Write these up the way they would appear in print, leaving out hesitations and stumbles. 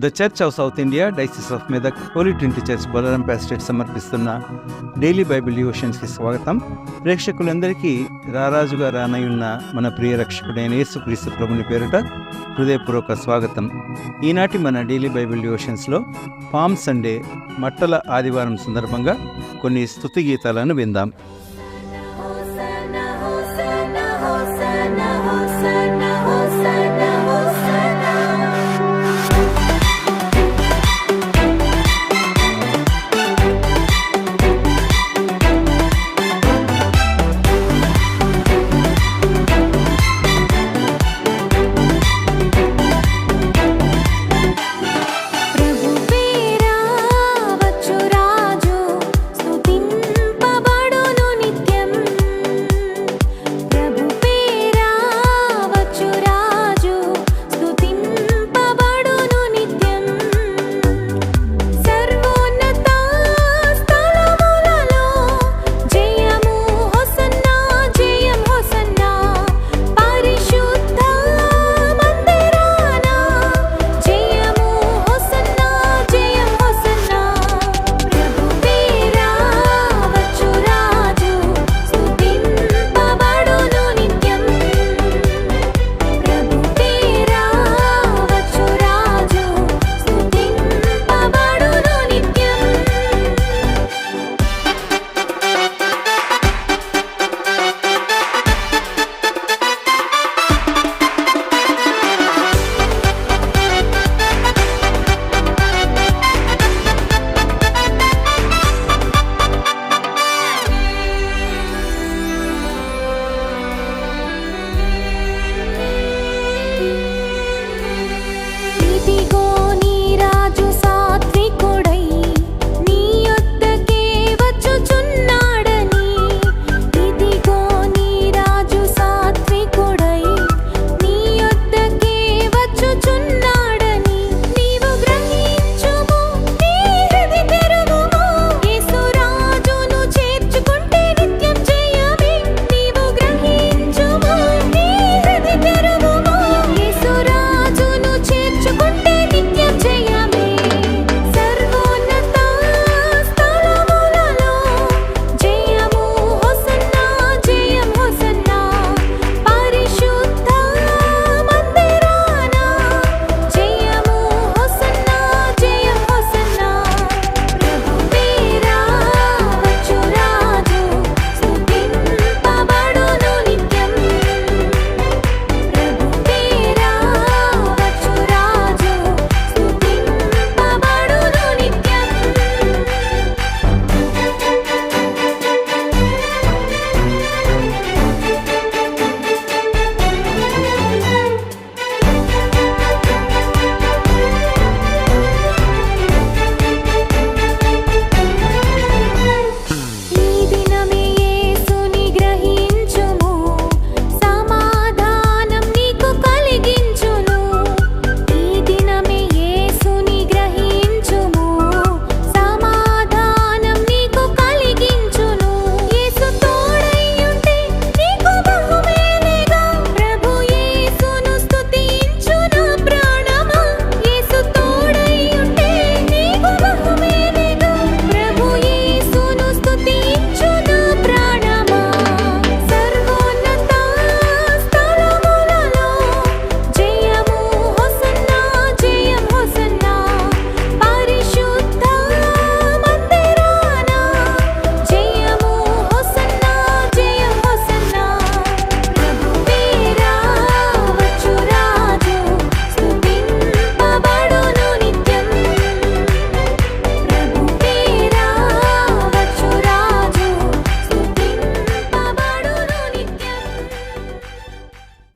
The Church of South India Diocese of Medak Holy Trinity Church Bollarampet state సమర్పిస్తున్న daily Bible డివోషన్స్కి స్వాగతం. ప్రేక్షకులందరికీ రారాజుగా రానయ్యున్న మన ప్రియ రక్షకుడైన యేసుక్రీస్తు ప్రభుని పేరిట హృదయపూర్వక స్వాగతం. ఈనాటి మన డైలీ బైబిల్ డివోషన్స్లో పామ్ సండే మట్టల ఆదివారం సందర్భంగా కొన్ని స్తుతి గీతాలను విందాం.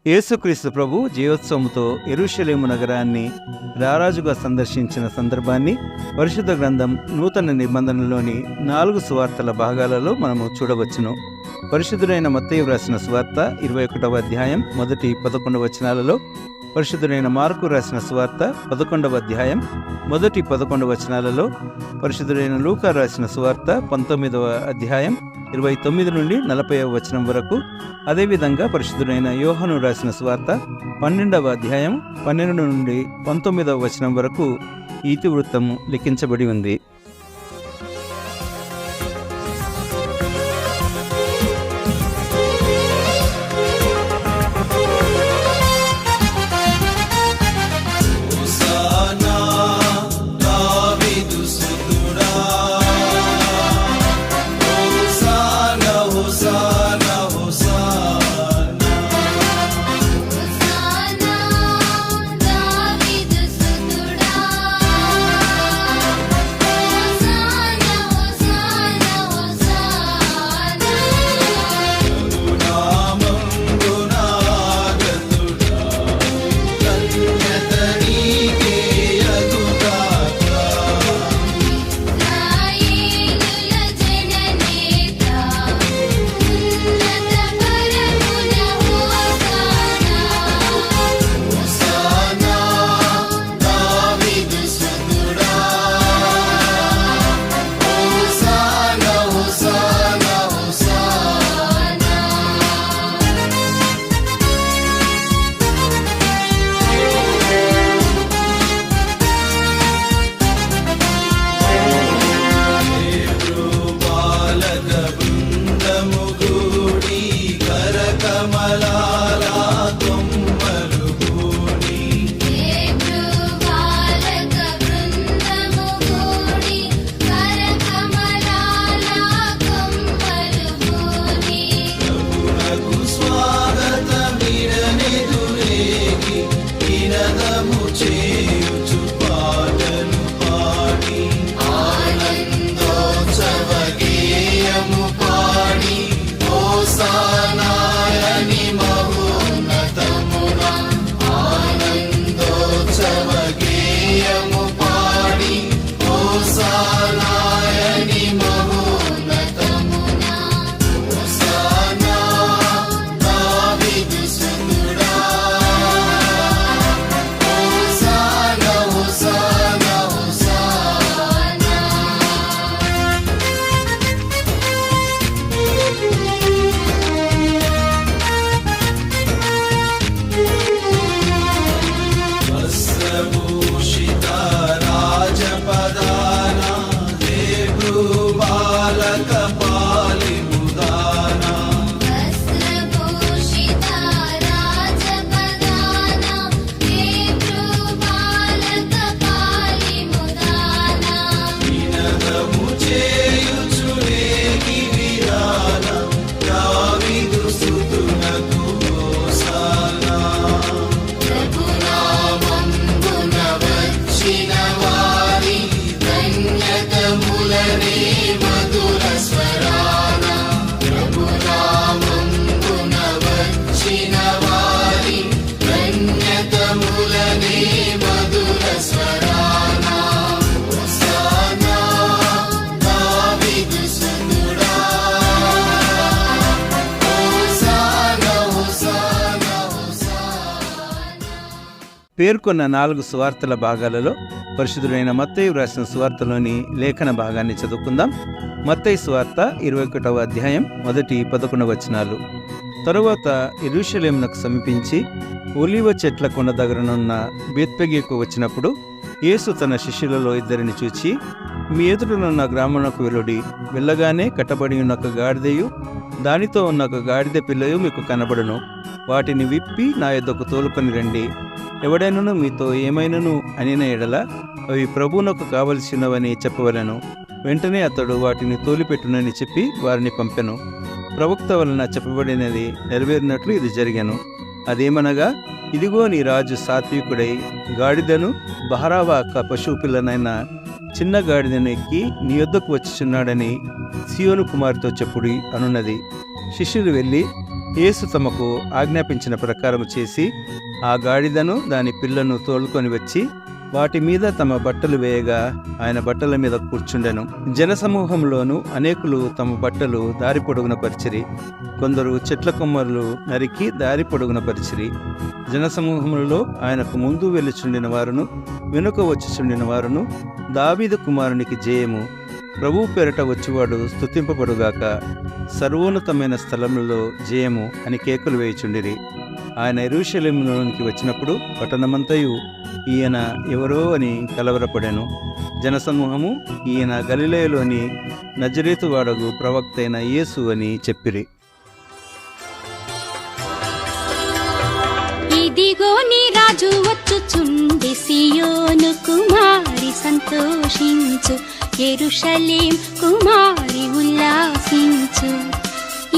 యేసుక్రీస్తు ప్రభు జయోత్సవంతో యెరూషలేము నగరాన్ని రారాజుగా సందర్శించిన సందర్భాన్ని పరిశుద్ధ గ్రంథం నూతన నిబంధనలోని 4 సువార్తల భాగాలలో మనము చూడవచ్చును. పరిశుద్ధుడైన మత్తయి వ్రాసిన సువార్త 21వ అధ్యాయం మొదటి 11 వచనాలలో పరిశుద్ధుడైన మార్కు రాసిన సువార్త 11వ అధ్యాయం మొదటి 11 వచనాలలో, పరిశుద్ధుడైన లూకా రాసిన సువార్త 19వ అధ్యాయం 29 నుండి 40వ వచనం వరకు, అదేవిధంగా పరిశుద్ధుడైన యోహాను రాసిన సువార్త 12వ అధ్యాయం 12 నుండి 19వ వచనం వరకు ఈ ఇతివృత్తము లిఖించబడి ఉంది. పేర్కొన్న 4 సువార్తల భాగాలలో పరిశుద్ధుడైన మత్తయి రాసిన సువార్తలోని లేఖన భాగాన్ని చదువుకుందాం. మత్తయి సువార్త 21వ అధ్యాయం మొదటి 11 వచనాలు. తరువాత యెరూషలేమునకు సమీపించి ఒలీవ చెట్ల కొండ దగ్గరనున్న బేత్పగేకు వచ్చినప్పుడు యేసు తన శిష్యులలో 2 చూచి, మీ ఎదుటనున్న గ్రామమునకు వెలుడి, వెళ్ళగానే కట్టబడి ఉన్న ఒక గాడిదయు దానితో ఉన్న ఒక గాడిద పిల్లయు మీకు కనబడును. వాటిని విప్పి నా యొద్దకు తోలుకొని రండి. ఎవడైనను మీతో ఏమైనను అనిన ఎడల అవి ప్రభువునకు కావలసినవని చెప్పవలెను. వెంటనే అతడు వాటిని తోలిపెట్టునని చెప్పి వారిని పంపెను. ప్రవక్త వలన చెప్పబడినది నెరవేరినట్లు ఇది జరిగెను. అదేమనగా, ఇదిగో నీ రాజు సాత్వికుడై గాడిదను బహరావాక పశువు పిల్లనైన చిన్న గాడిదను ఎక్కి నీ యొద్దకు వచ్చుచున్నాడని సియోను కుమార్తెతో చెప్పుడి అనున్నది. శిష్యులు వెళ్ళి యేసు తమకు ఆజ్ఞాపించిన ప్రకారం చేసి ఆ గాడిదను దాని పిల్లను తోలుకొని వచ్చి వాటి మీద తమ బట్టలు వేయగా ఆయన బట్టల మీద కూర్చుండెను. జనసమూహంలోను అనేకులు తమ బట్టలు దారి పొడుగున పరిచిరి. కొందరు చెట్ల కొమ్మలు నరికి దారి పొడుగున పరిచిరి. జనసమూహములలో ఆయనకు ముందు వెళ్ళుచుండిన వారును వెనుక వచ్చుచుండిన వారును, దావీదు కుమారునికి జయము, ప్రభువు పేరట వచ్చువాడు స్తుతింపబడుగాక, సర్వోన్నతమైన స్థలములలో జయము అని కేకలు వేయుచుండిరి. ఆయన యెరూషలేములోనికి వచ్చినప్పుడు పట్టణమంతయు ఈయన ఎవరో అని కలవరపడెను. జనసమూహము ఈయన గలిలయలోని నజరేతు వాడగు ప్రవక్త అయిన యేసు అని చెప్పిరి. ఇదిగో నీ రాజు వచ్చుచుండి, సియోను కుమారి సంతోషించు, యెరూషలేం కుమారి ఉల్లాసించు.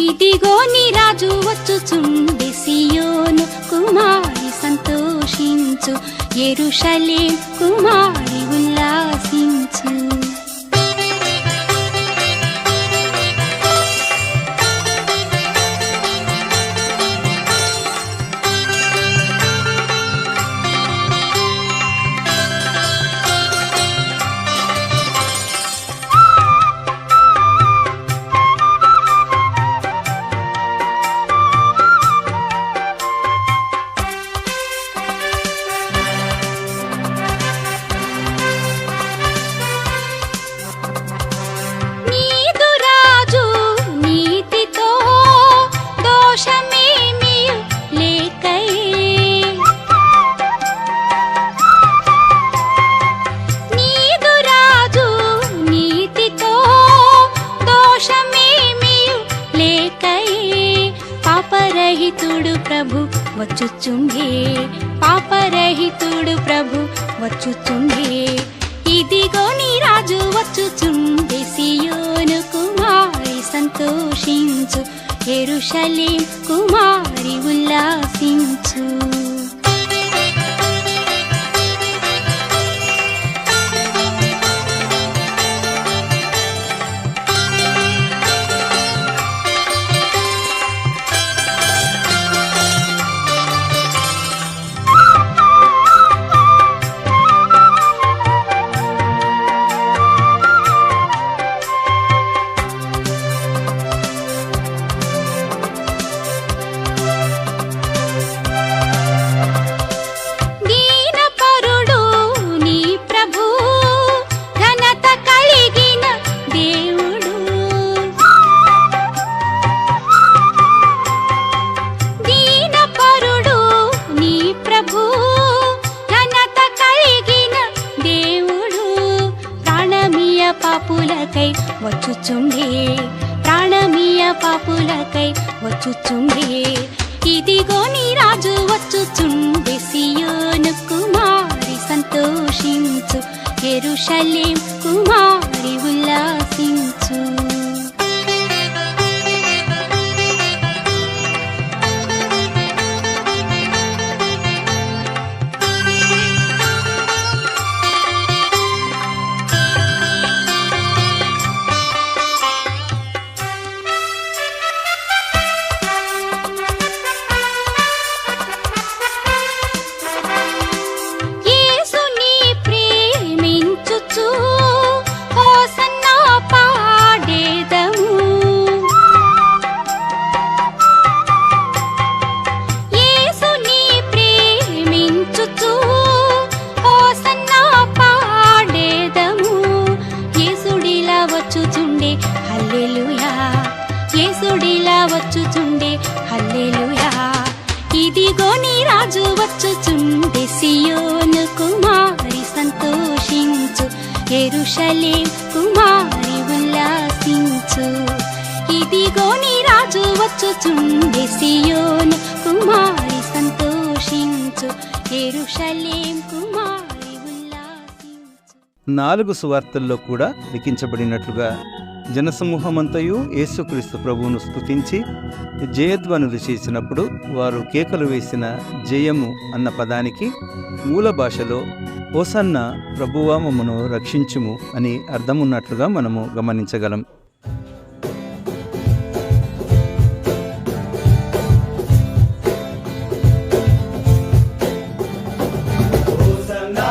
ఇదిగో నీ రాజు వచ్చుచుండి, సియోను కుమారి సంతోషించు, యెరూషలేం కుమారి ఉల్లాసించు. పాపరహితుడు ప్రభు వచ్చుచుండే, పాపరహితుడు ప్రభు వచ్చుచుండే. ఇదిగో నీ రాజు వచ్చుచుండే, సియోను కుమారి సంతోషించు, యెరూషలేం కుమారి ఉల్లాసించు. పాపులకై వచ్చుచుండే, ప్రాణమీయ పాపులకై వచ్చుచుండే. ఇదిగో నీ రాజు వచ్చుచుండే, సియోను కుమారి సంతోషించు, యెరూషలేం కుమారి ఉల్లాసించు. వచ్చుచుండే, హల్లెలూయా. ఇదిగో నీ రాజు వచ్చుచుండే, సియోను కుమారి సంతోషించు, యెరూషలేం కుమారి ఉల్లాసించు. ఇదిగో నీ రాజు వచ్చుచుండే, సియోను కుమారి సంతోషించు, యెరూషలేం కుమారి ఉల్లాసించు. 4 సువార్తల్లో కూడా లిఖించబడినట్లుగా జనసమూహమంతయు యేసుక్రీస్తు ప్రభువును స్తుతించి జయధ్వనులు చేసినప్పుడు వారు కేకలు వేసిన జయము అన్న పదానికి మూల భాషలో హోసన్నా ప్రభువా మమ్మను రక్షించుము అని అర్థమున్నట్లుగా మనము గమనించగలం. హోసన్నా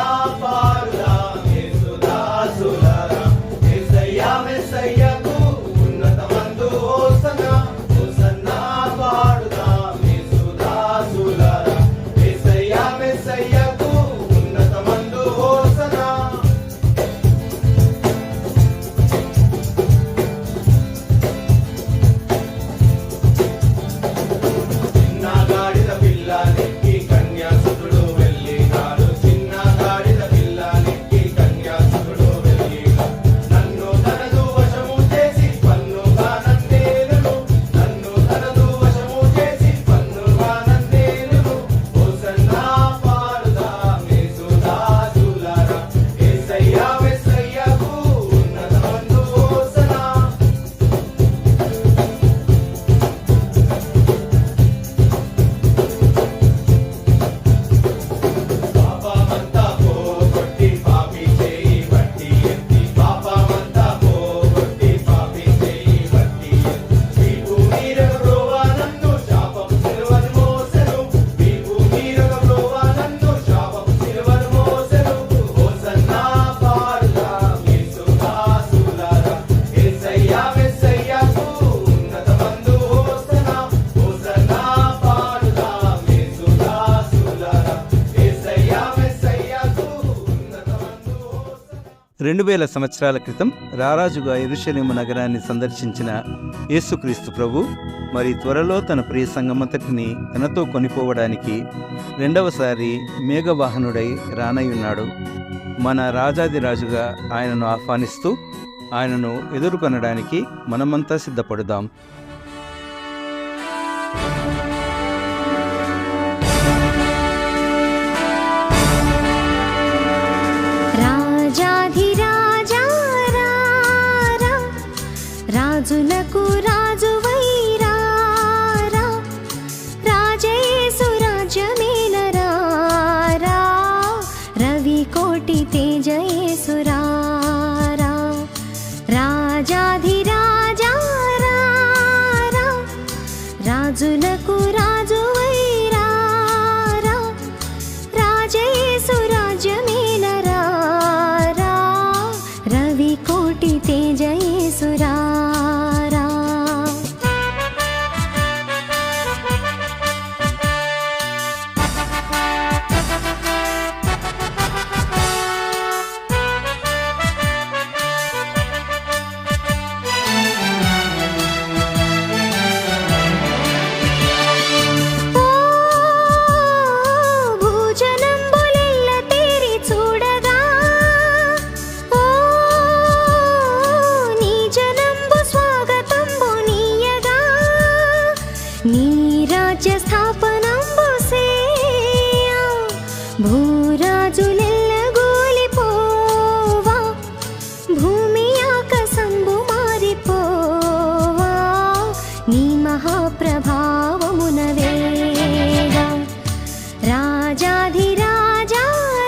2000 సంవత్సరాల క్రితం రారాజుగా యెరూషలేము నగరాన్ని సందర్శించిన యేసుక్రీస్తు ప్రభు మరి త్వరలో తన ప్రియ సంఘమంతటిని తనతో కొనిపోవడానికి రెండవసారి మేఘవాహనుడై రానయ్యున్నాడు. మన రాజాదిరాజుగా ఆయనను ఆహ్వానిస్తూ ఆయనను ఎదుర్కొనడానికి మనమంతా సిద్ధపడుదాం. రాజులకు రాజువై రారా, రాజయేసు రాజ్యమేలరా, రవి కోటి తేజయేసు రారా, రాజాధిరాజా రారా, రాజులకు రాజువై రారా, రాజయేసు రాజ్యమేలరా, రవి కోటి తేజయేసు రారా. నీ రాజ్య స్థాపనంబు సేయ, భూరాజులెల్ల గూలిపోవా, భూమి ఆకాశంబు మారిపోవా, నీ మహాప్రభావమున వేగా, రాజాధిరాజా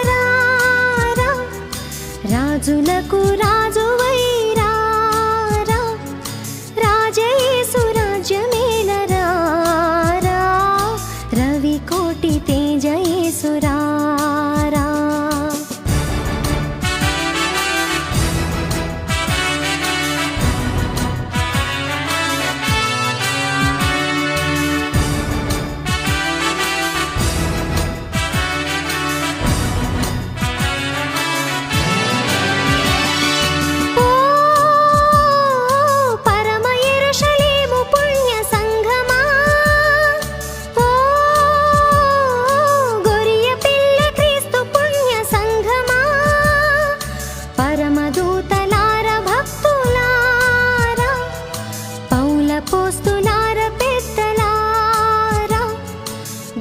రారా, రాజులకు రాజువై రారా, రాజయేసు రాజ్యమేలరా, రవి కోటి తేజయేసు రారా. పోస్తులార పెద్దలారా,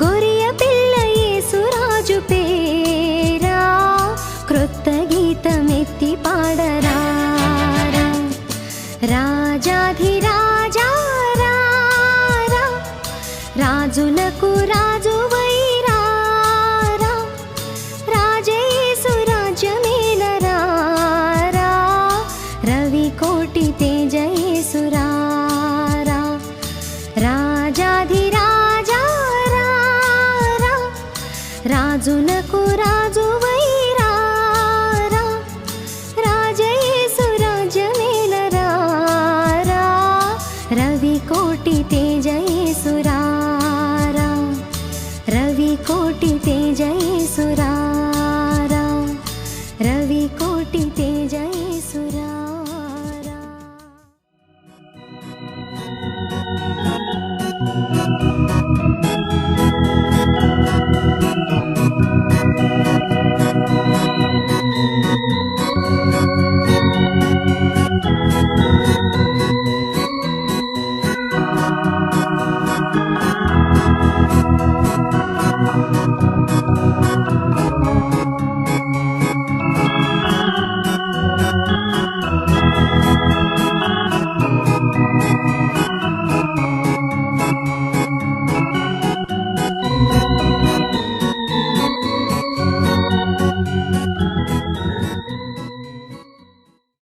గొరియ పిల్ల యేసురాజు పేరా, క్రొత్త గీతమెత్తి పాడరా, రాజాధిరాజా రారా, రాజులకు రాజువై రారా, రాజయేసు రాజ్యమేలరా, రవి కోటి తేజయేసు రారా, రాజాధిరాజా రారా, రాజులకు